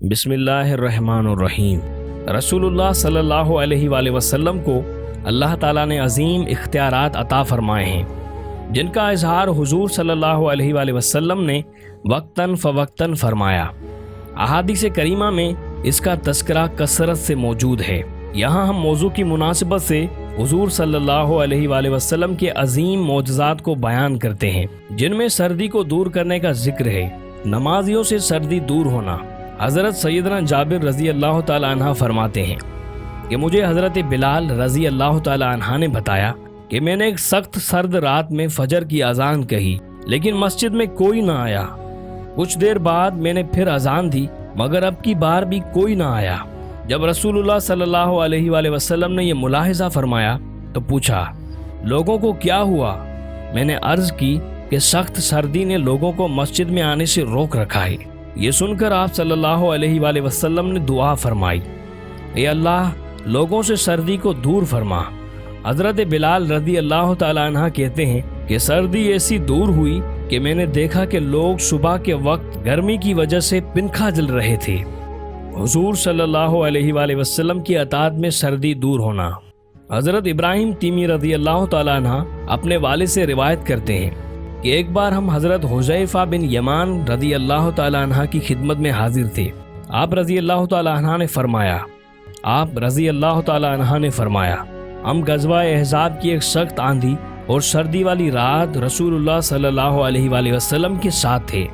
बिस्मिल्लाहिर्रहमानिर्रहीम। रसूलुल्लाह सल्लल्लाहु अलैहि वसल्लम को अल्लाह ताला ने अजीम इख्तियारात अता फरमाए हैं, जिनका इजहार हुजूर सल्लल्लाहु अलैहि वसल्लम ने वक्तन फ़वक्तन फरमाया। अहादीस करीमा में इसका तस्करा कसरत से मौजूद है। यहाँ हम मौजू की मुनासिबत से हुजूर सल्लल्लाहु अलैहि वसल्लम के अजीम मोजज़ात को बयान करते हैं, जिनमें सर्दी को दूर करने का जिक्र है। नमाजियों से सर्दी दूर होना। हज़रत सैयदना जाबिर रज़ी अल्लाह ताला अन्हा फरमाते हैं कि मुझे हज़रत बिलाल रज़ी अल्लाह ताला अन्हा ने बताया कि मैंने एक सख्त सर्द रात में फजर की अजान कही, लेकिन मस्जिद में कोई ना आया। कुछ देर बाद मैंने फिर अजान दी, मगर अब की बार भी कोई ना आया। जब रसूलुल्लाह सल्लल्लाहु अलैहि वसल्लम ने यह मुलाहिज़ा फरमाया तो पूछा, लोगों को क्या हुआ? मैंने अर्ज़ की कि सख्त सर्दी ने लोगों को मस्जिद में आने से रोक रखा है। ये सुनकर आप सल्लल्लाहु अलैहि वसल्लम ने दुआ फरमाई, ए अल्लाह, लोगों से सर्दी को दूर फरमा। हज़रत बिलाल रज़ी अल्लाह ताला अन्हा कहते हैं कि सर्दी ऐसी दूर हुई कि मैंने देखा कि लोग सुबह के वक्त गर्मी की वजह से पिनखा जल रहे थे। हुजूर सल्लल्लाहु अलैहि वसल्लम की अताअत में सर्दी दूर होना। हज़रत इब्राहिम तीमी रज़ी अल्लाह ताला अन्हा अपने वालिद से रिवायत करते हैं कि एक बार हम हज़रत हुज़ैफ़ा बिन यमान रज़ी अल्लाह ताला अन्हा की खिदमत में हाजिर थे। आप रज़ी अल्लाह ताला अन्हा ने फरमाया, हम गज़वा अहज़ाब की एक सख्त आंधी और सर्दी वाली रात रसूलुल्लाह सल्लल्लाहु अलैहि वसल्लम के साथ थे।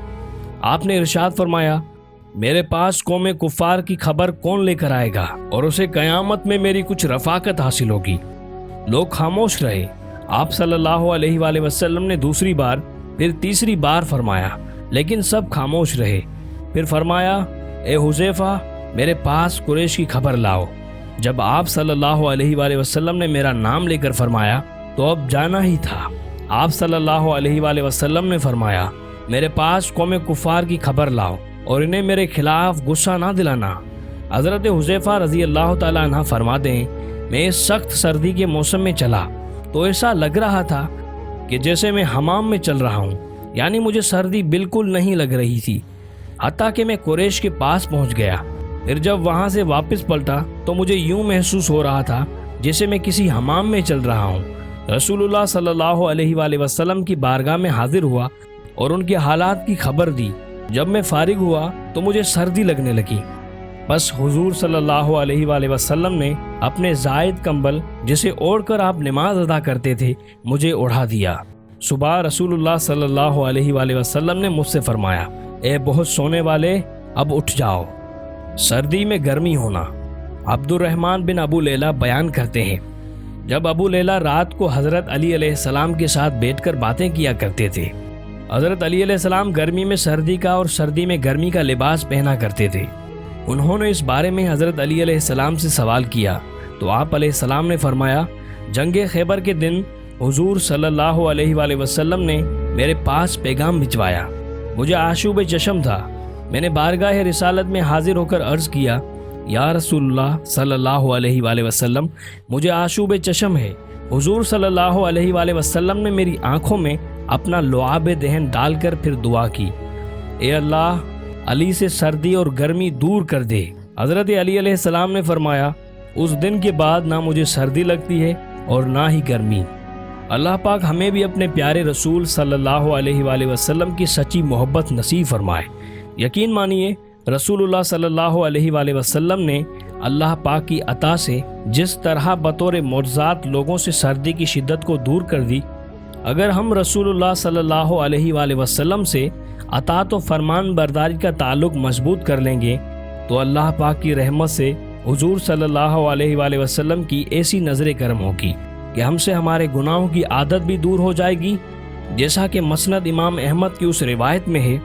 आपने इरशाद फरमाया, मेरे पास कौम कुफ़ार की खबर कौन लेकर आएगा और उसे क़यामत में मेरी कुछ रफ़ाकत हासिल होगी। लोग खामोश रहे। आप सल्लल्लाहु अलैहि वसल्लम ने दूसरी बार फिर तीसरी बार फरमाया, लेकिन सब खामोश रहे। फिर फरमाया, ए हुज़ैफ़ा, मेरे पास कुरैश की खबर लाओ। जब आप सल्लल्लाहु अलैहि वसल्लम ने मेरा नाम लेकर फरमाया तो अब जाना ही था। आप सल्लल्लाहु अलैहि वसल्लम ने फरमाया, मेरे पास कौम कुफ़ार की खबर लाओ और इन्हें मेरे खिलाफ गुस्सा ना दिलाना। हज़रत हुज़ैफ़ा रज़ी अल्लाह ताला अन्हा फरमाते हैं, मैं इस सख्त सर्दी के मौसम में चला तो ऐसा लग रहा था कि जैसे मैं हमाम में चल रहा हूँ, यानी मुझे सर्दी बिल्कुल नहीं लग रही थी। हत्ता कि मैं कुरैश के पास पहुँच गया। फिर जब वहाँ से वापस पलटा तो मुझे यूँ महसूस हो रहा था जैसे मैं किसी हमाम में चल रहा हूँ। रसूलुल्लाह सल्लल्लाहु अलैहि वसल्लम की बारगाह में हाजिर हुआ और उनके हालात की खबर दी। जब मैं फारिग हुआ तो मुझे सर्दी लगने लगी। बस हुजूर सल्लल्लाहु अलैहि वसल्लम ने अपने जायद कंबल, जिसे ओढ़कर आप नमाज अदा करते थे, मुझे ओढ़ा दिया। सुबह रसूलुल्लाह सल्लल्लाहु अलैहि वसल्लम ने मुझसे फरमाया, ए बहुत सोने वाले, अब उठ जाओ। सर्दी में गर्मी होना। अब्दुर्रहमान बिन अबू लैला बयान करते हैं, जब अबू लैला रात को हज़रत अली अलैहिस्सलाम के साथ बैठकर बातें किया करते थे। हज़रत अली अलैहिस्सलाम गर्मी में सर्दी का और सर्दी में गर्मी का लिबास पहना करते थे। उन्होंने इस बारे में हज़रत अली अलैहिस्सलाम से सवाल किया तो आप अलैहिस्सलाम ने फरमाया, जंगे खैबर के दिन हुजूर सल्लल्लाहु अलैहि वसल्लम ने मेरे पास पैगाम भिजवाया। मुझे आशूब चशम था। मैंने बारगाह रिसालत में हाजिर होकर अर्ज़ किया, या रसूलुल्लाह सल्लल्लाहु अलैहि वसल्लम, मुझे आशूब चशम है। हुजूर सल्लल्लाहु अलैहि वसल्लम ने मेरी आँखों में अपना लुआब दहन डालकर फिर दुआ की, ए अल्लाह, अली से सर्दी और गर्मी दूर कर दे। हज़रत अली अलैहिस्सलाम ने फरमाया, उस दिन के बाद ना मुझे सर्दी लगती है और ना ही गर्मी। अल्लाह पाक हमें भी अपने प्यारे रसूल सल्लल्लाहु अलैहि वसल्लम की सच्ची मोहब्बत नसीब फरमाए। यकीन मानिए, रसूलुल्लाह सल्लल्लाहु अलैहि वसल्लम ने अल्लाह पाक की अता से जिस तरह बतौर मोजज़ात लोगों से सर्दी की शिद्दत को दूर कर दी, अगर हम रसूलुल्लाह सल्लल्लाहु अलैहि वसल्लम से अताअत व फरमान बरदारी का ताल्लुक़ मजबूत कर लेंगे तो अल्लाह पाक की रहमत से हुजूर सल्लल्लाहु अलैहि वसल्लम की ऐसी नज़र करम होगी कि हमसे हमारे गुनाहों की आदत भी दूर हो जाएगी। जैसा कि मसनद इमाम अहमद की उस रिवायत में है,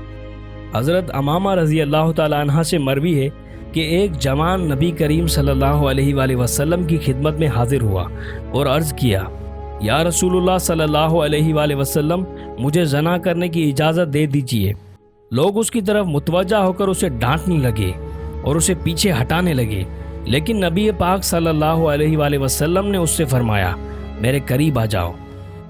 हज़रत अमामा रज़ी अल्लाह ताला अन्हा से मरवी है कि एक जवान नबी करीम सल्लल्लाहु अलैहि वसल्लम की खिदमत में हाजिर हुआ और अर्ज़ किया, या रसूलुल्लाह सल्लल्लाहु अलैहि वसल्लम, मुझे ज़ना करने की इजाज़त दे दीजिए। लोग उसकी तरफ मुतवज्जा होकर उसे डांटने लगे और उसे पीछे हटाने लगे, लेकिन नबी पाक सल्लल्लाहु अलैहि वसल्लम ने उससे फरमाया, मेरे करीब आ जाओ।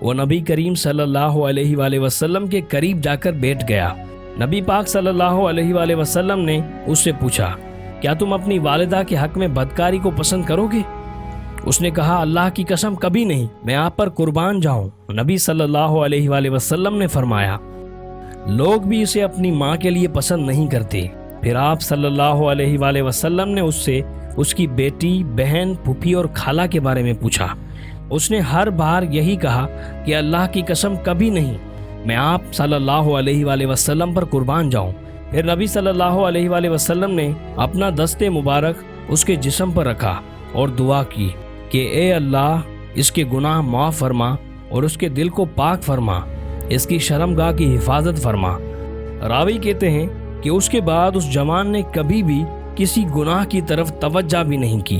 वो नबी करीम सल्लल्लाहु अलैहि वसल्लम के करीब जाकर बैठ गया। नबी पाक सल्लल्लाहु अलैहि वसल्लम ने उससे पूछा, क्या तुम अपनी वालिदा के हक में बदकारी को पसंद करोगे? उसने कहा, अल्लाह की कसम कभी नहीं, मैं आप पर कुर्बान जाऊं। नबी सल्लल्लाहु अलैहि वसल्लम ने फरमाया, लोग भी इसे अपनी माँ के लिए पसंद नहीं करते। फिर आप सल्लल्लाहु अलैहि वसल्लम ने उससे उसकी बेटी, बहन, फूफी और खाला के बारे में पूछा। उसने हर बार यही कहा कि अल्लाह की कसम कभी नहीं, मैं आप सल्लल्लाहु अलैहि वसल्लम पर कुर्बान जाऊं। फिर नबी सल्लल्लाहु अलैहि वसल्लम ने अपना दस्ते मुबारक उसके जिस्म पर रखा और दुआ की कि ए अल्लाह, इसके गुनाह माफ़ फरमा और उसके दिल को पाक फरमा, इसकी शर्मगाह की हिफाजत फरमा। रावी कहते हैं कि उसके बाद उस जवान ने कभी भी किसी गुनाह की तरफ तवज्जो भी नहीं की।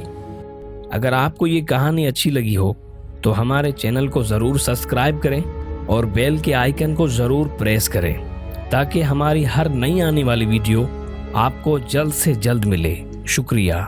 अगर आपको ये कहानी अच्छी लगी हो तो हमारे चैनल को ज़रूर सब्सक्राइब करें और बेल के आइकन को ज़रूर प्रेस करें ताकि हमारी हर नई आने वाली वीडियो आपको जल्द से जल्द मिले। शुक्रिया।